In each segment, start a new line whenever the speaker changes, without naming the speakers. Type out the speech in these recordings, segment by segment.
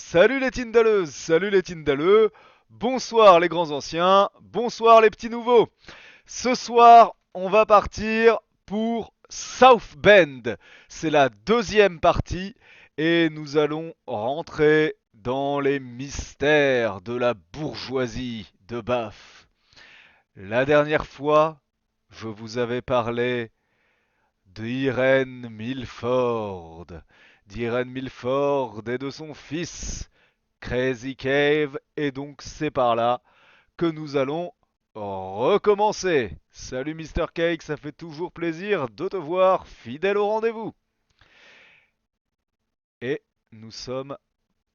Salut les Tindaleuses, salut les Tindaleux, bonsoir les grands anciens, bonsoir les petits nouveaux. Ce soir, on va partir pour South Bend. C'est la deuxième partie et nous allons rentrer dans les mystères de la bourgeoisie de Bath. La dernière fois, je vous avais parlé d'Irene Milford. D'Irene Milford et de son fils, Crazy Cave, et donc c'est par là que nous allons recommencer. Salut Mister Cake, ça fait toujours plaisir de te voir, fidèle au rendez-vous. Et nous sommes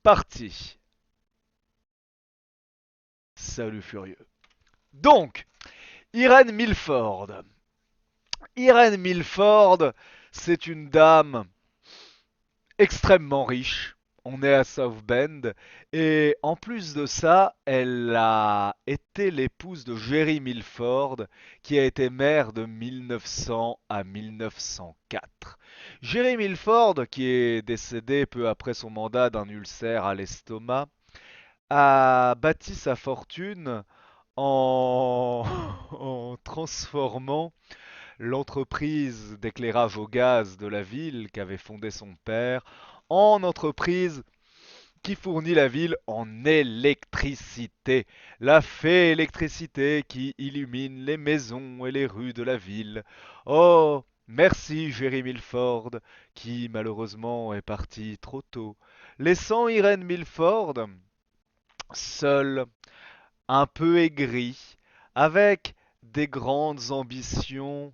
partis. Salut furieux. Donc, Irene Milford. Irene Milford, c'est une dame extrêmement riche. On est à South Bend. Et en plus de ça, elle a été l'épouse de Jerry Milford, qui a été maire de 1900 à 1904. Jerry Milford, qui est décédé peu après son mandat d'un ulcère à l'estomac, a bâti sa fortune en, en transformant l'entreprise d'éclairage au gaz de la ville qu'avait fondée son père en entreprise qui fournit la ville en électricité. La fée électricité qui illumine les maisons et les rues de la ville. Oh, merci Jerry Milford, qui malheureusement est parti trop tôt, laissant Irene Milford seule, un peu aigrie, avec des grandes ambitions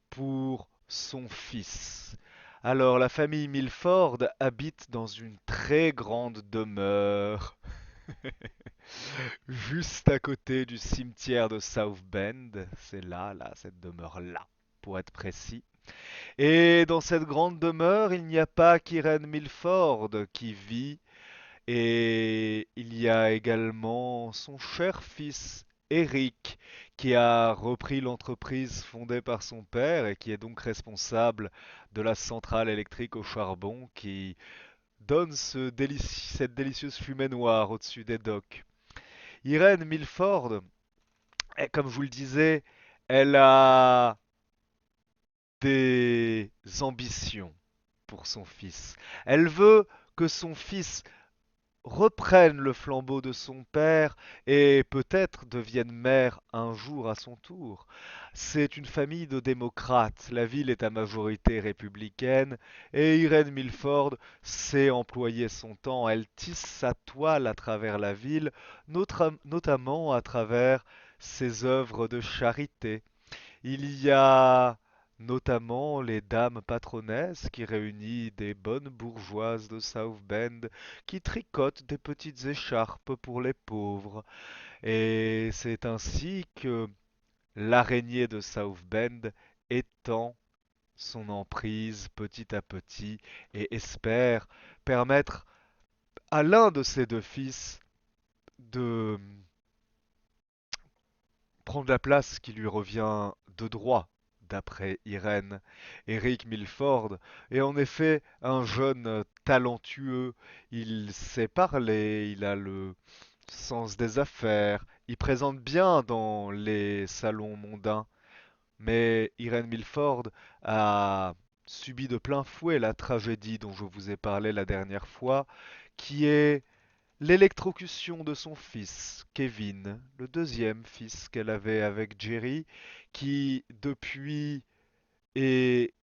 pour son fils. Alors, la famille Milford habite dans une très grande demeure, juste à côté du cimetière de South Bend. C'est là, cette demeure-là, pour être précis. Et dans cette grande demeure, il n'y a pas qu'Irene Milford qui vit, et il y a également son cher fils, Eric, qui a repris l'entreprise fondée par son père et qui est donc responsable de la centrale électrique au charbon qui donne cette délicieuse fumée noire au-dessus des docks. Irene Milford, comme je vous le disais, elle a des ambitions pour son fils. Elle veut que son fils reprenne le flambeau de son père et peut-être devienne maire un jour à son tour. C'est une famille de démocrates, la ville est à majorité républicaine et Irene Milford sait employer son temps, elle tisse sa toile à travers la ville, notamment à travers ses œuvres de charité. Il y a notamment les dames patronesses qui réunissent des bonnes bourgeoises de South Bend qui tricotent des petites écharpes pour les pauvres. Et c'est ainsi que l'araignée de South Bend étend son emprise petit à petit et espère permettre à l'un de ses deux fils de prendre la place qui lui revient de droit, d'après Irène. Eric Milford est en effet un jeune talentueux, il sait parler, il a le sens des affaires, il présente bien dans les salons mondains, mais Irène Milford a subi de plein fouet la tragédie dont je vous ai parlé la dernière fois, qui est l'électrocution de son fils, Kevin, le deuxième fils qu'elle avait avec Jerry, qui depuis est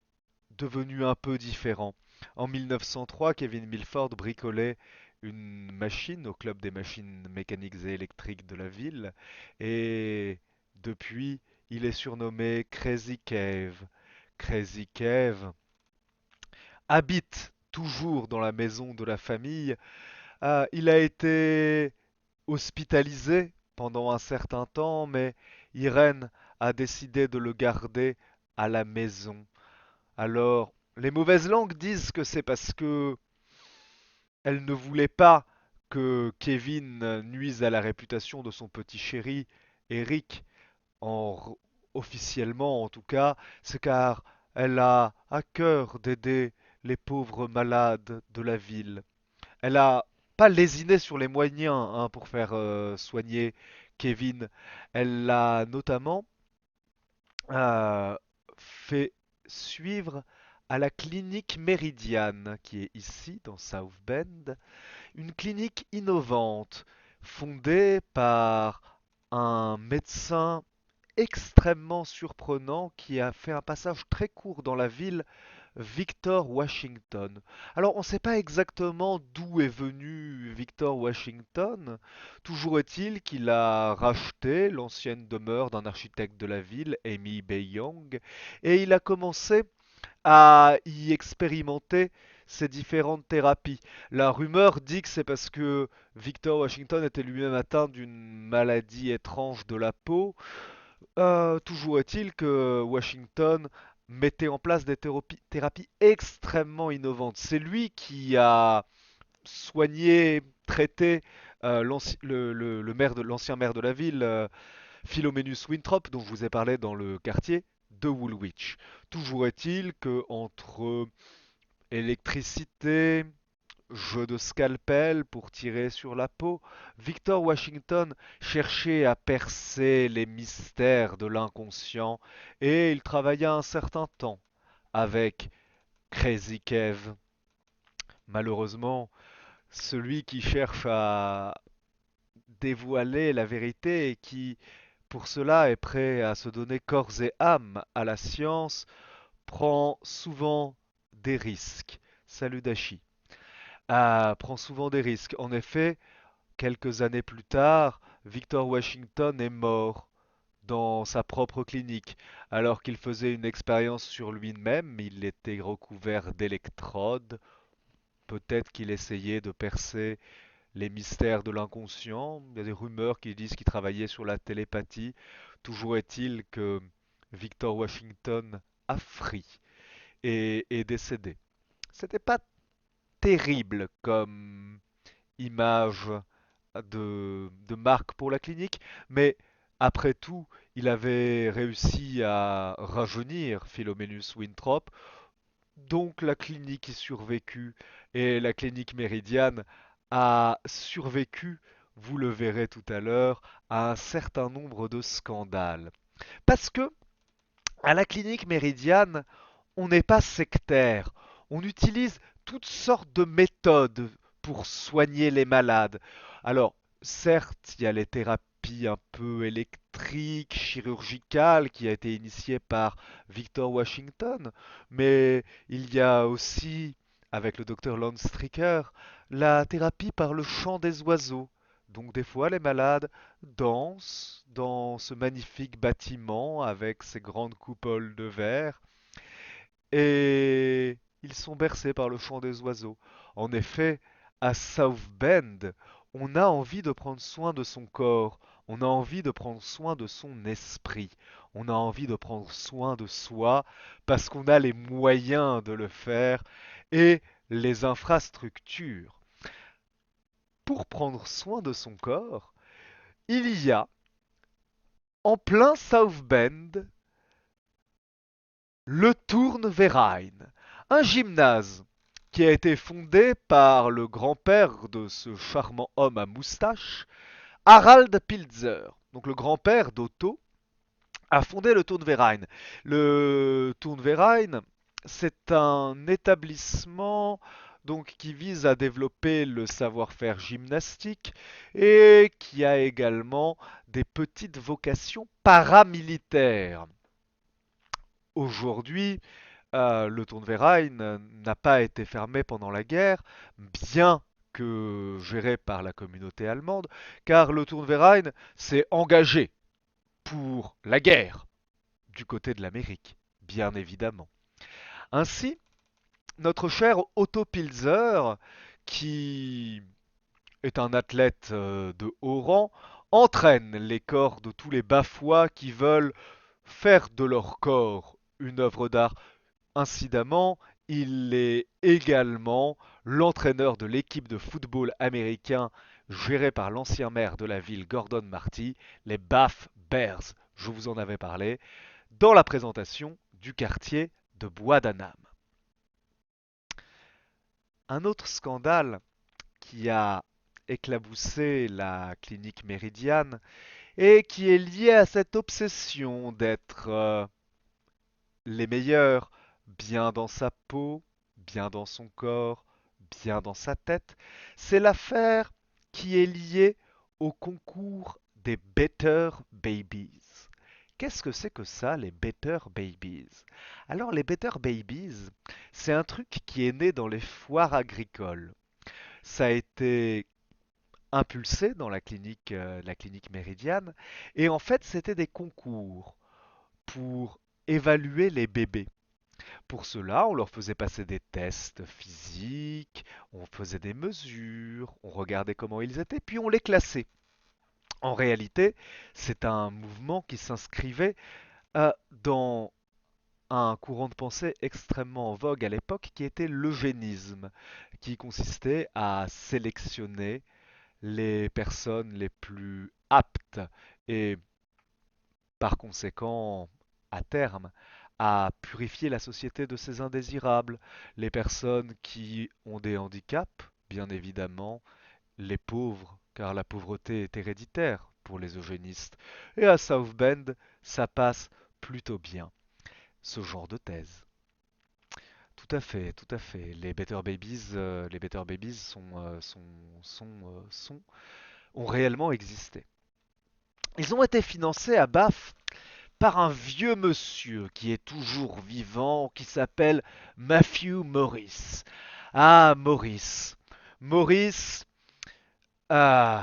devenu un peu différent. En 1903, Kevin Milford bricolait une machine au club des machines mécaniques et électriques de la ville, et depuis, il est surnommé Crazy Cave. Crazy Cave habite toujours dans la maison de la famille. Il a été hospitalisé pendant un certain temps, mais Irène a décidé de le garder à la maison. Alors, les mauvaises langues disent que c'est parce que elle ne voulait pas que Kevin nuise à la réputation de son petit chéri, Eric, en, officiellement en tout cas, c'est car elle a à cœur d'aider les pauvres malades de la ville. Elle a pas lésiné sur les moyens hein, pour faire soigner Kevin. Elle l'a notamment euh, fait suivre à la clinique Méridiane, qui est ici dans South Bend, une clinique innovante fondée par un médecin extrêmement surprenant qui a fait un passage très court dans la ville, Victor Washington. Alors on ne sait pas exactement d'où est venu Victor Washington, toujours est-il qu'il a racheté l'ancienne demeure d'un architecte de la ville, Amy Bay Young, et il a commencé à y expérimenter ces différentes thérapies. La rumeur dit que c'est parce que Victor Washington était lui-même atteint d'une maladie étrange de la peau. Toujours est-il que Washington mettait en place des thérapies extrêmement innovantes. C'est lui qui a soigné, traité l'ancien maire de la ville, Philomenus Winthrop, dont je vous ai parlé dans le quartier de Woolwich. Toujours est-il que entre électricité, jeu de scalpel pour tirer sur la peau, Victor Washington cherchait à percer les mystères de l'inconscient et il travailla un certain temps avec Crazy Kev. Malheureusement, celui qui cherche à dévoiler la vérité et qui, pour cela, est prêt à se donner corps et âme à la science, prend souvent des risques. Salut Dashi. Prend souvent des risques. En effet, quelques années plus tard, Victor Washington est mort dans sa propre clinique. Alors qu'il faisait une expérience sur lui-même, il était recouvert d'électrodes. Peut-être qu'il essayait de percer les mystères de l'inconscient. Il y a des rumeurs qui disent qu'il travaillait sur la télépathie. Toujours est-il que Victor Washington a fri et est décédé. C'était pas terrible comme image de marque pour la clinique, mais après tout, il avait réussi à rajeunir Philomenus Winthrop, donc la clinique y survécut, et la clinique Méridiane a survécu, vous le verrez tout à l'heure, à un certain nombre de scandales. Parce que, à la clinique Méridiane, on n'est pas sectaire. On utilise toutes sortes de méthodes pour soigner les malades. Alors, certes, il y a les thérapies un peu électriques, chirurgicales, qui a été initiées par Victor Washington, mais il y a aussi, avec le docteur Lance Stricker, la thérapie par le chant des oiseaux. Donc des fois, les malades dansent dans ce magnifique bâtiment avec ses grandes coupoles de verre et ils sont bercés par le chant des oiseaux. En effet, à South Bend, on a envie de prendre soin de son corps, on a envie de prendre soin de son esprit, on a envie de prendre soin de soi parce qu'on a les moyens de le faire et les infrastructures. Pour prendre soin de son corps, il y a en plein South Bend le Turnverein, un gymnase qui a été fondé par le grand-père de ce charmant homme à moustache, Harald Pilzer. Donc le grand-père d'Otto a fondé le Turnverein. Le Turnverein, c'est un établissement donc qui vise à développer le savoir-faire gymnastique et qui a également des petites vocations paramilitaires. Aujourd'hui, le Turnverein n'a pas été fermé pendant la guerre, bien que géré par la communauté allemande, car le Turnverein s'est engagé pour la guerre du côté de l'Amérique, bien évidemment. Ainsi, notre cher Otto Pilzer, qui est un athlète de haut rang, entraîne les corps de tous les bafois qui veulent faire de leur corps une œuvre d'art. Incidemment, il est également l'entraîneur de l'équipe de football américain gérée par l'ancien maire de la ville Gordon Marty, les Bath Bears. Je vous en avais parlé dans la présentation du quartier de Bois d'Anam. Un autre scandale qui a éclaboussé la clinique Méridiane et qui est lié à cette obsession d'être les meilleurs, bien dans sa peau, bien dans son corps, bien dans sa tête. C'est l'affaire qui est liée au concours des Better Babies. Qu'est-ce que c'est que ça, les Better Babies? Alors, les Better Babies, c'est un truc qui est né dans les foires agricoles. Ça a été impulsé dans la clinique Méridiane, et en fait, c'était des concours pour évaluer les bébés. Pour cela, on leur faisait passer des tests physiques, on faisait des mesures, on regardait comment ils étaient, puis on les classait. En réalité, c'est un mouvement qui s'inscrivait dans un courant de pensée extrêmement en vogue à l'époque qui était l'eugénisme, qui consistait à sélectionner les personnes les plus aptes et par conséquent, à terme, à purifier la société de ces indésirables, les personnes qui ont des handicaps, bien évidemment, les pauvres, car la pauvreté est héréditaire pour les eugénistes, et à South Bend, ça passe plutôt bien, ce genre de thèse. Tout à fait, tout à fait. Les Better Babies ont réellement existé. Ils ont été financés à BAF par un vieux monsieur qui est toujours vivant, qui s'appelle Matthew Morris. Ah, Morris. Morris,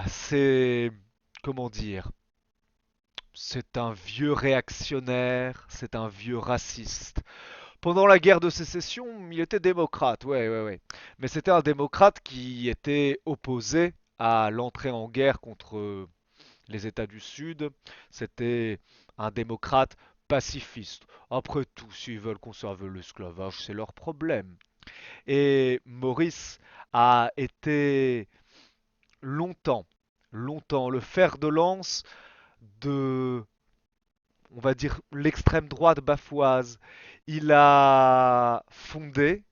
c'est... Comment dire? C'est un vieux réactionnaire, c'est un vieux raciste. Pendant la guerre de sécession, il était démocrate, ouais, ouais, ouais. Mais c'était un démocrate qui était opposé à l'entrée en guerre contre les États du Sud. C'était un démocrate pacifiste. Après tout, s'ils veulent conserver l'esclavage, c'est leur problème. Et Maurice a été longtemps, longtemps le fer de lance de, on va dire, l'extrême droite bafoise. Il a fondé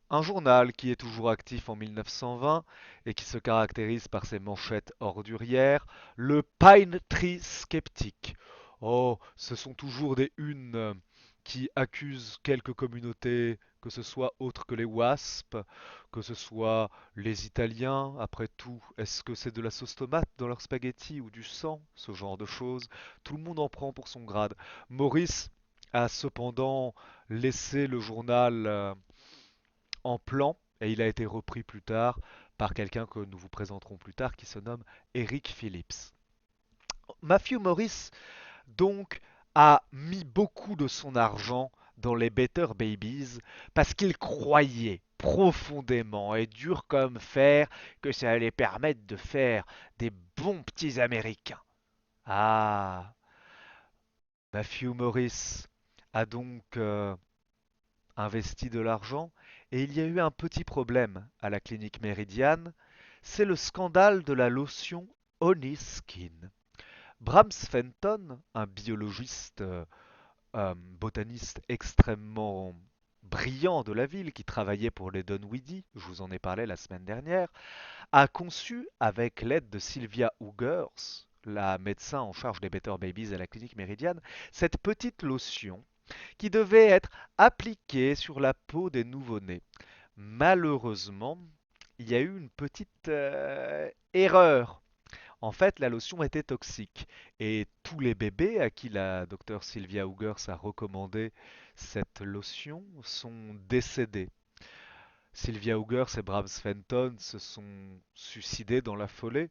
un journal qui est toujours actif en 1920 et qui se caractérise par ses manchettes ordurières, le Pine Tree Skeptic. Oh, ce sont toujours des unes qui accusent quelques communautés, que ce soit autres que les WASP, que ce soit les Italiens. Après tout, est-ce que c'est de la sauce tomate dans leurs spaghettis ou du sang? Ce genre de choses. Tout le monde en prend pour son grade. Maurice a cependant laissé le journal en plan et il a été repris plus tard par quelqu'un que nous vous présenterons plus tard qui se nomme Eric Phillips. Matthew Morris donc a mis beaucoup de son argent dans les Better Babies parce qu'il croyait profondément et dur comme fer que ça allait permettre de faire des bons petits Américains. Ah, Matthew Morris a donc investi de l'argent et il y a eu un petit problème à la clinique Méridiane, c'est le scandale de la lotion Honey Skin. Brahms Fenton, un biologiste, botaniste extrêmement brillant de la ville qui travaillait pour les Dunwoody, je vous en ai parlé la semaine dernière, a conçu avec l'aide de Sylvia Hoogers, la médecin en charge des Better Babies à la clinique Méridiane, cette petite lotion qui devait être appliquée sur la peau des nouveau-nés. Malheureusement, il y a eu une petite erreur. En fait, la lotion était toxique et tous les bébés à qui la docteure Sylvia Hoogers a recommandé cette lotion sont décédés. Sylvia Hoogers et Brahms Fenton se sont suicidés dans la foulée,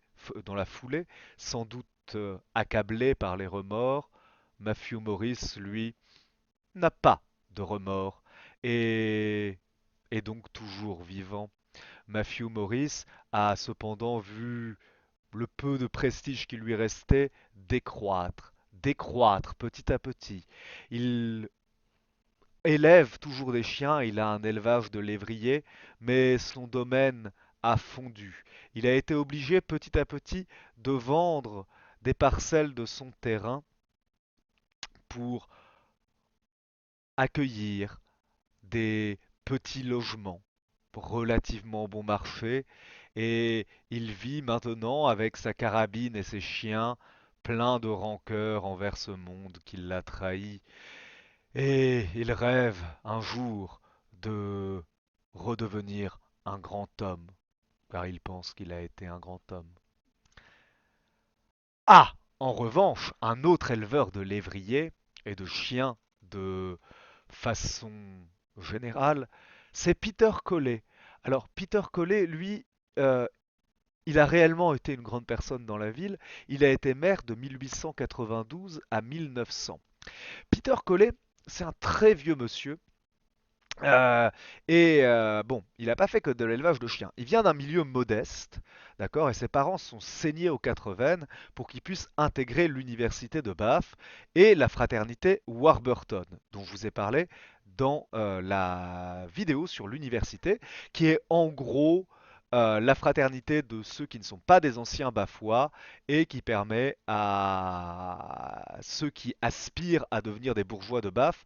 sans doute accablés par les remords. Matthew Morris, lui, n'a pas de remords et est donc toujours vivant. Matthew Morris a cependant vu le peu de prestige qui lui restait décroître, décroître petit à petit. Il élève toujours des chiens, il a un élevage de lévriers, mais son domaine a fondu. Il a été obligé petit à petit de vendre des parcelles de son terrain pour accueillir des petits logements relativement bon marché et il vit maintenant avec sa carabine et ses chiens, plein de rancœur envers ce monde qui l'a trahi. Et il rêve un jour de redevenir un grand homme, car il pense qu'il a été un grand homme. Ah! En revanche, un autre éleveur de lévriers et de chiens de façon générale, c'est Peter Collet. Alors Peter Collet, lui, euh, il a réellement été une grande personne dans la ville. Il a été maire de 1892 à 1900. Peter Collet, c'est un très vieux monsieur. Bon, il n'a pas fait que de l'élevage de chiens. Il vient d'un milieu modeste, d'accord, et ses parents sont saignés aux quatre veines pour qu'il puisse intégrer l'université de Bath et la fraternité Warburton, dont je vous ai parlé dans la vidéo sur l'université, qui est en gros la fraternité de ceux qui ne sont pas des anciens Baffois et qui permet à ceux qui aspirent à devenir des bourgeois de Bath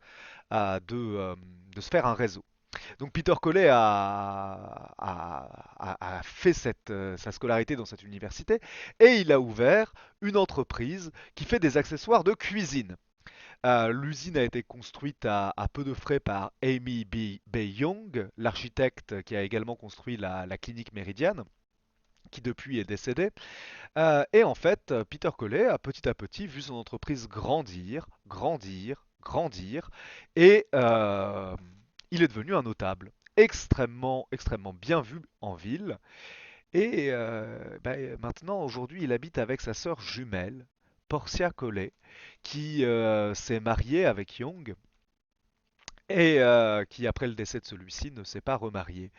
de se faire un réseau. Donc Peter Collet a fait sa scolarité dans cette université et il a ouvert une entreprise qui fait des accessoires de cuisine. L'usine a été construite à peu de frais par Amy B. Young, l'architecte qui a également construit la clinique Méridiane, qui depuis est décédé. Et en fait, Peter Collet a petit à petit vu son entreprise grandir, grandir, grandir, et il est devenu un notable, extrêmement, extrêmement bien vu en ville. Et maintenant, aujourd'hui, il habite avec sa sœur jumelle, Portia Collet, qui s'est mariée avec Young et qui, après le décès de celui-ci, ne s'est pas remariée.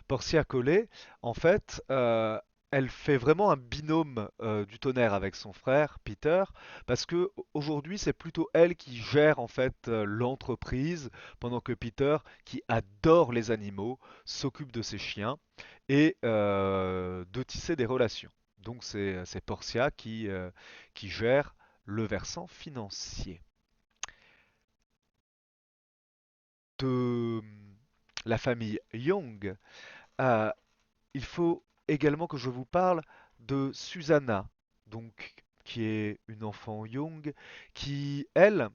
Portia Collet, en fait, elle fait vraiment un binôme du tonnerre avec son frère Peter, parce que aujourd'hui c'est plutôt elle qui gère en fait l'entreprise, pendant que Peter, qui adore les animaux, s'occupe de ses chiens et de tisser des relations. Donc c'est Portia qui gère le versant financier. De la famille Young, euh, il faut également que je vous parle de Susanna, donc qui est une enfant Young, qui elle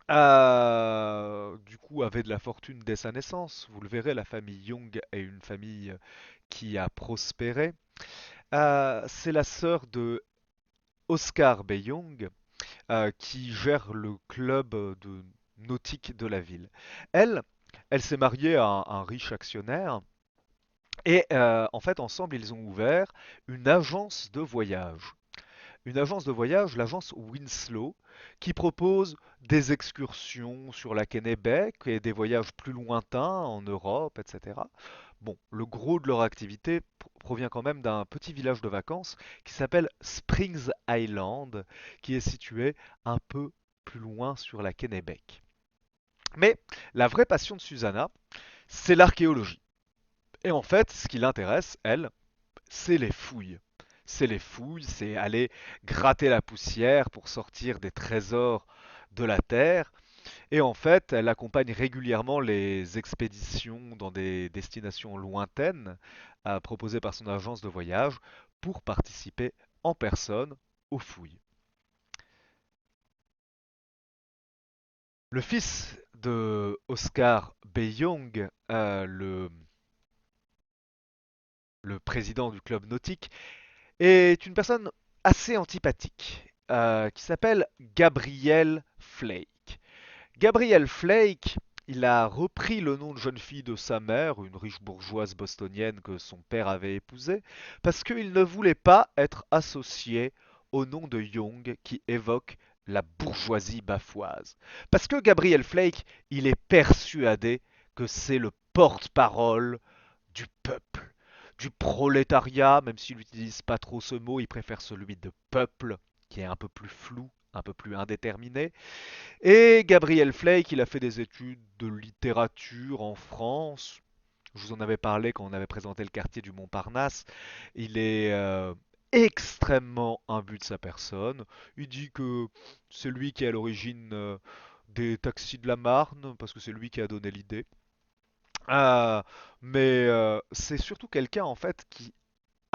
du coup avait de la fortune dès sa naissance. Vous le verrez, la famille Young est une famille qui a prospéré. C'est la sœur de Oscar B. Young, qui gère le club de nautique de la ville. Elle, elle s'est mariée à un riche actionnaire. Et en fait, ensemble, ils ont ouvert une agence de voyage. Une agence de voyage, l'agence Winslow, qui propose des excursions sur la Kennebec et des voyages plus lointains en Europe, etc. Bon, le gros de leur activité provient quand même d'un petit village de vacances qui s'appelle Springs Island, qui est situé un peu plus loin sur la Kennebec. Mais la vraie passion de Susanna, c'est l'archéologie. Et en fait, ce qui l'intéresse, elle, c'est les fouilles. C'est les fouilles, c'est aller gratter la poussière pour sortir des trésors de la Terre. Et en fait, elle accompagne régulièrement les expéditions dans des destinations lointaines proposées par son agence de voyage pour participer en personne aux fouilles. Le fils de Oscar B. Young, le président du club nautique, est une personne assez antipathique qui s'appelle Gabrielle Flake. Gabrielle Flake, il a repris le nom de jeune fille de sa mère, une riche bourgeoise bostonienne que son père avait épousée, parce qu'il ne voulait pas être associé au nom de Young qui évoque la bourgeoisie bafoise. Parce que Gabriel Flake, il est persuadé que c'est le porte-parole du peuple, du prolétariat, même s'il n'utilise pas trop ce mot, il préfère celui de peuple, qui est un peu plus flou, un peu plus indéterminé. Et Gabriel Flake, il a fait des études de littérature en France. Je vous en avais parlé quand on avait présenté le quartier du Montparnasse. Il est extrêmement imbu de sa personne. Il dit que c'est lui qui est à l'origine des taxis de la Marne, parce que c'est lui qui a donné l'idée. Ah, mais c'est surtout quelqu'un en fait qui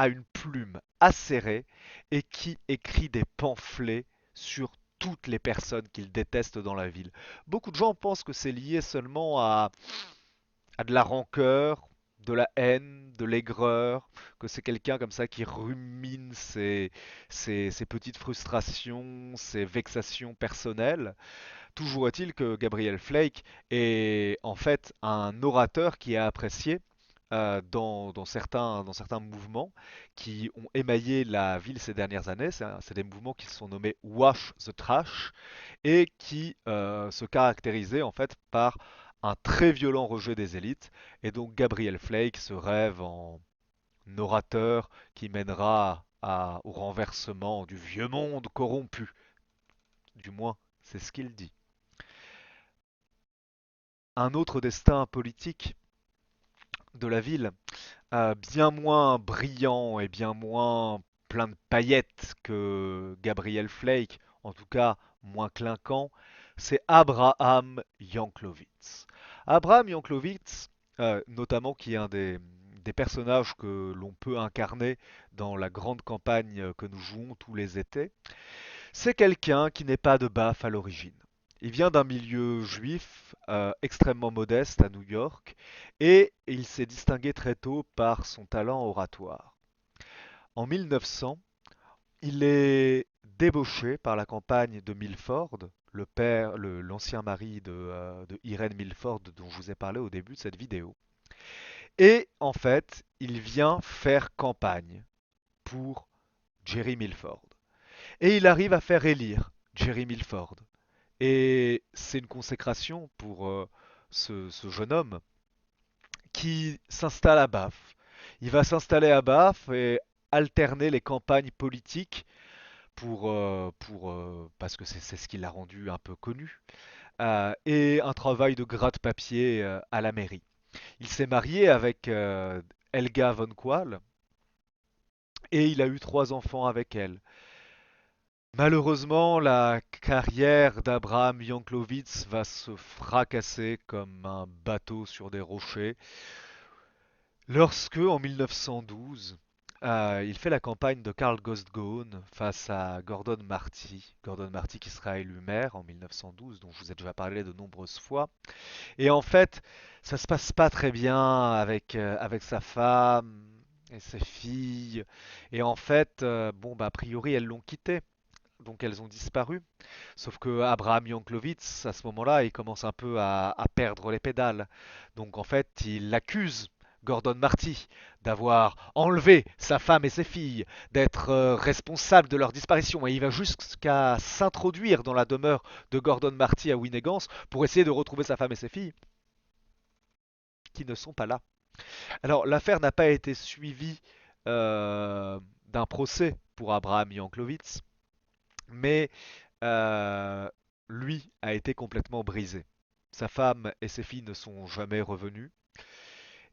a une plume acérée et qui écrit des pamphlets sur toutes les personnes qu'il déteste dans la ville. Beaucoup de gens pensent que c'est lié seulement à de la rancœur, de la haine, de l'aigreur, que c'est quelqu'un comme ça qui rumine ses petites frustrations, ses vexations personnelles. Toujours est-il que Gabriel Flake est en fait un orateur qui est apprécié dans certains mouvements qui ont émaillé la ville ces dernières années. C'est des mouvements qui se sont nommés Wash the Trash et qui se caractérisaient en fait par un très violent rejet des élites. Et donc Gabriel Flake se rêve en orateur qui mènera au renversement du vieux monde corrompu. Du moins, c'est ce qu'il dit. Un autre destin politique de la ville, bien moins brillant et bien moins plein de paillettes que Gabriel Flake, en tout cas moins clinquant, c'est Abraham Yanklowitz. Abraham Yanklowitz, notamment qui est un des personnages que l'on peut incarner dans la grande campagne que nous jouons tous les étés, c'est quelqu'un qui n'est pas de Baf à l'origine. Il vient d'un milieu juif extrêmement modeste à New York et il s'est distingué très tôt par son talent oratoire. En 1900, il est débauché par la campagne de Milford, l'ancien mari de Irene Milford dont je vous ai parlé au début de cette vidéo. Et en fait, il vient faire campagne pour Jerry Milford. Et il arrive à faire élire Jerry Milford. Et c'est une consécration pour ce jeune homme qui s'installe à Bath. Il va s'installer à Bath et alterner les campagnes politiques parce que c'est ce qui l'a rendu un peu connu, et un travail de gratte-papier à la mairie. Il s'est marié avec Helga von Qual et il a eu 3 enfants avec elle. Malheureusement, la carrière d'Abraham Yanklowitz va se fracasser comme un bateau sur des rochers lorsque, en 1912, il fait la campagne de Karl Gostgone face à Gordon Marty. Gordon Marty qui sera élu maire en 1912, dont je vous ai déjà parlé de nombreuses fois. Et en fait, ça se passe pas très bien avec sa femme et ses filles. Et en fait, bon, bah, a priori, elles l'ont quitté. Donc elles ont disparu. Sauf que Abraham Yanklowitz, à ce moment-là, il commence un peu à perdre les pédales. Donc en fait, il accuse Gordon Marty d'avoir enlevé sa femme et ses filles, d'être responsable de leur disparition. Et il va jusqu'à s'introduire dans la demeure de Gordon Marty à Winnegans pour essayer de retrouver sa femme et ses filles, qui ne sont pas là. Alors l'affaire n'a pas été suivie d'un procès pour Abraham Yanklowitz, mais euh, lui a été complètement brisé. Sa femme et ses filles ne sont jamais revenues.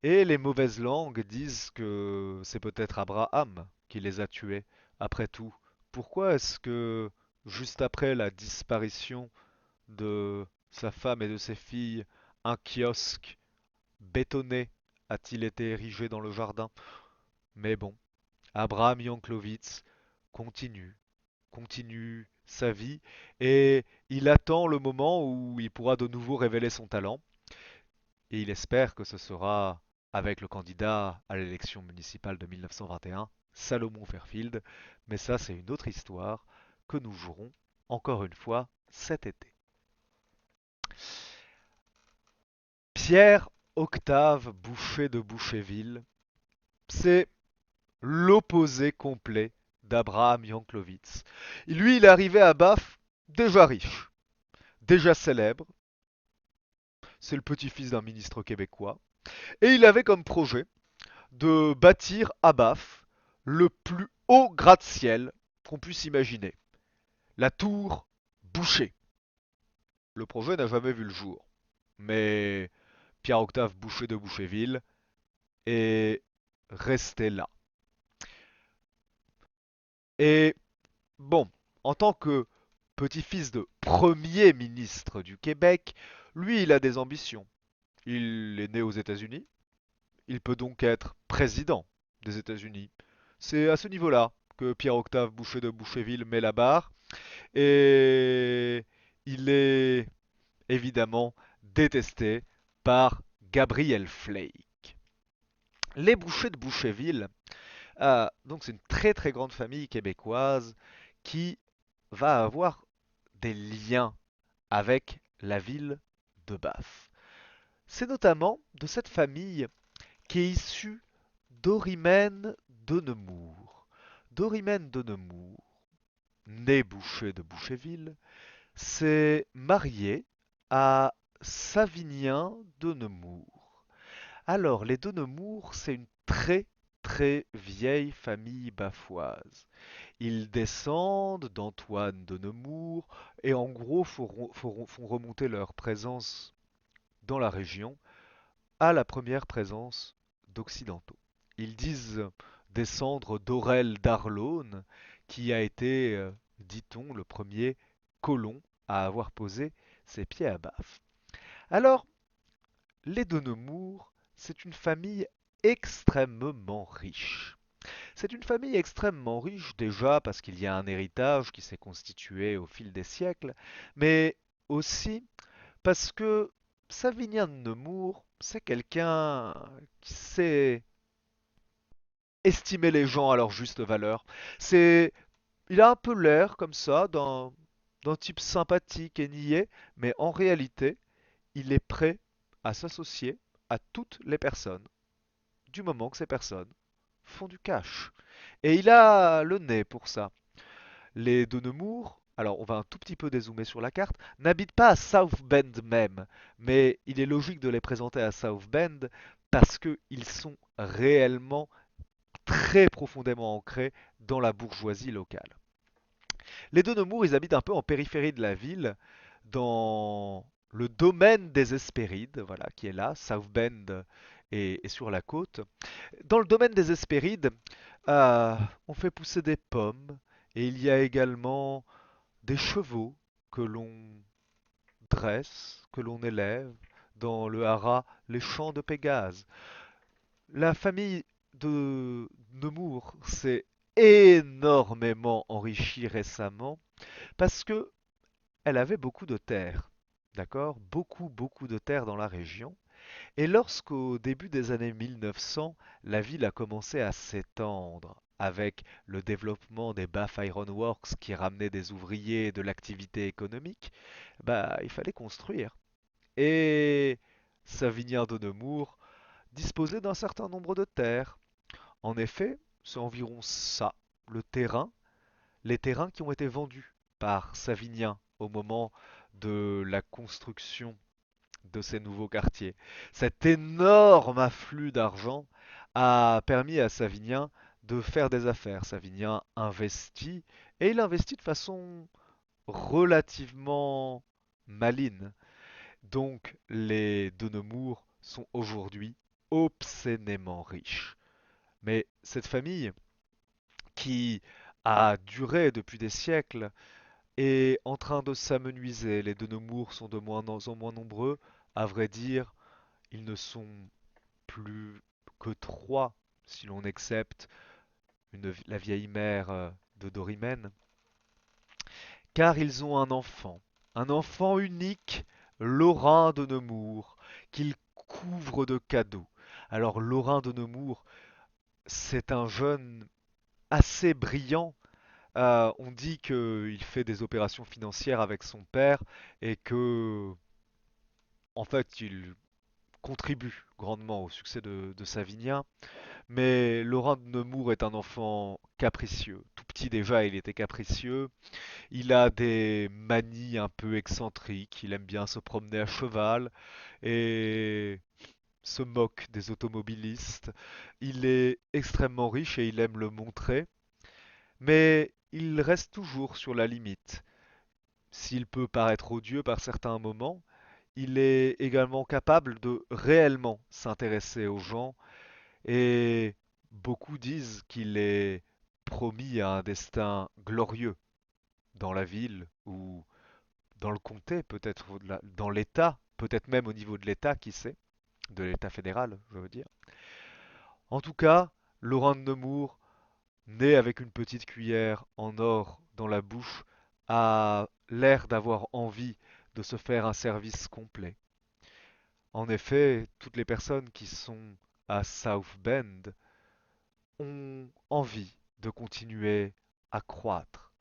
Et les mauvaises langues disent que c'est peut-être Abraham qui les a tués. Après tout, pourquoi est-ce que, juste après la disparition de sa femme et de ses filles, un kiosque bétonné a-t-il été érigé dans le jardin? Mais bon, Abraham Yanklowitz continue continue sa vie et il attend le moment où il pourra de nouveau révéler son talent et il espère que ce sera avec le candidat à l'élection municipale de 1921, Salomon Fairfield, mais ça c'est une autre histoire que nous jouerons encore une fois cet été. Pierre Octave Boucher de Boucherville, c'est l'opposé complet d'Abraham Yanklowitz. Lui, il est arrivé à Bath déjà riche, déjà célèbre, c'est le petit-fils d'un ministre québécois, et il avait comme projet de bâtir à Bath le plus haut gratte-ciel qu'on puisse imaginer, la tour Boucher. Le projet n'a jamais vu le jour, mais Pierre-Octave Boucher de Boucherville est resté là. Et bon, en tant que petit-fils de premier ministre du Québec, lui, il a des ambitions. Il est né aux États-Unis, il peut donc être président des États-Unis. C'est à ce niveau-là que Pierre-Octave Boucher de Boucherville met la barre. Et il est évidemment détesté par Gabriel Flake. Les Bouchers de Boucherville, donc c'est une très très grande famille québécoise qui va avoir des liens avec la ville de Bath. C'est notamment de cette famille qu'est issue Dorimène de Nemours. Dorimène de Nemours, né Boucher de Boucherville, s'est marié à Savinien de Nemours. Alors, les de Nemours, c'est une très très vieille famille bafoise. Ils descendent d'Antoine de Nemours et en gros font remonter leur présence dans la région à la première présence d'Occidentaux. Ils disent descendre d'Aurel d'Arlone, qui a été, dit-on, le premier colon à avoir posé ses pieds à Bath. Alors, les de Nemours, c'est une famille extrêmement riche. C'est une famille extrêmement riche déjà parce qu'il y a un héritage qui s'est constitué au fil des siècles, mais aussi parce que Savinien de Nemours, c'est quelqu'un qui sait estimer les gens à leur juste valeur. C'est, il a un peu l'air comme ça d'un type sympathique et niais, mais en réalité, il est prêt à s'associer à toutes les personnes, du moment que ces personnes font du cash. Et il a le nez pour ça. Les de Nemours, alors on va un tout petit peu dézoomer sur la carte, n'habitent pas à South Bend même, mais il est logique de les présenter à South Bend parce qu'ils sont réellement très profondément ancrés dans la bourgeoisie locale. Les de Nemours, ils habitent un peu en périphérie de la ville, dans le domaine des Hespérides, voilà, qui est là, South Bend et sur la côte. Dans le domaine des Hespérides, on fait pousser des pommes et il y a également des chevaux que l'on dresse, que l'on élève dans le haras les champs de Pégase. La famille de Nemours s'est énormément enrichie récemment parce que elle avait beaucoup de terres. D'accord? Beaucoup, beaucoup de terres dans la région. Et lorsqu'au début des années 1900, la ville a commencé à s'étendre avec le développement des Bath Iron Works qui ramenaient des ouvriers et de l'activité économique, bah, il fallait construire. Et Savinien de Nemours disposait d'un certain nombre de terres. En effet, c'est environ ça, le terrain, les terrains qui ont été vendus par Savinien au moment de la construction de ces nouveaux quartiers. Cet énorme afflux d'argent a permis à Savinien de faire des affaires. Savinien investit et il investit de façon relativement maligne. Donc les de Nemours sont aujourd'hui obscénément riches. Mais cette famille, qui a duré depuis des siècles, est en train de s'amenuiser. Les de Nemours sont de moins en moins nombreux. À vrai dire, ils ne sont plus que trois, si l'on accepte la vieille mère de Dorimène, car ils ont un enfant unique, Laurin de Nemours, qu'ils couvrent de cadeaux. Alors Laurin de Nemours, c'est un jeune assez brillant. On dit qu'il fait des opérations financières avec son père et que, en fait, il contribue grandement au succès de Savinien. Mais Laurent de Nemours est un enfant capricieux. Tout petit déjà, il était capricieux. Il a des manies un peu excentriques. Il aime bien se promener à cheval et se moque des automobilistes. Il est extrêmement riche et il aime le montrer. Mais il reste toujours sur la limite. S'il peut paraître odieux par certains moments, il est également capable de réellement s'intéresser aux gens et beaucoup disent qu'il est promis à un destin glorieux dans la ville ou dans le comté, peut-être dans l'État, peut-être même au niveau de l'État, qui sait, de l'État fédéral, je veux dire. En tout cas, Laurent de Nemours né avec une petite cuillère en or dans la bouche, a l'air d'avoir envie de se faire un service complet. En effet, toutes les personnes qui sont à South Bend ont envie de continuer à croître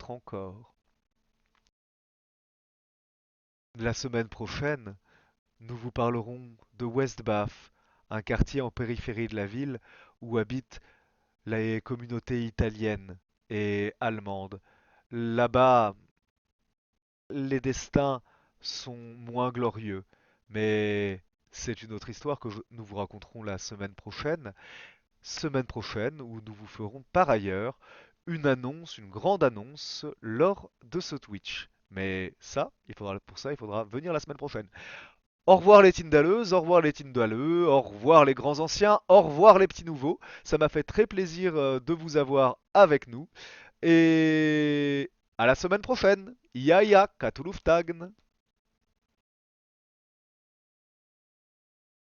encore. La semaine prochaine, nous vous parlerons de West Bath, un quartier en périphérie de la ville où habitent les communautés italiennes et allemandes. Là-bas, les destins sont moins glorieux, mais c'est une autre histoire que nous vous raconterons la semaine prochaine. Semaine prochaine où nous vous ferons par ailleurs une annonce, une grande annonce lors de ce Twitch. Mais ça, pour ça, il faudra venir la semaine prochaine. Au revoir les Tindalleuses, au revoir les Tindalleux, au revoir les grands anciens, au revoir les petits nouveaux. Ça m'a fait très plaisir de vous avoir avec nous. Et à la semaine prochaine. Ya ya, Katuluftagen.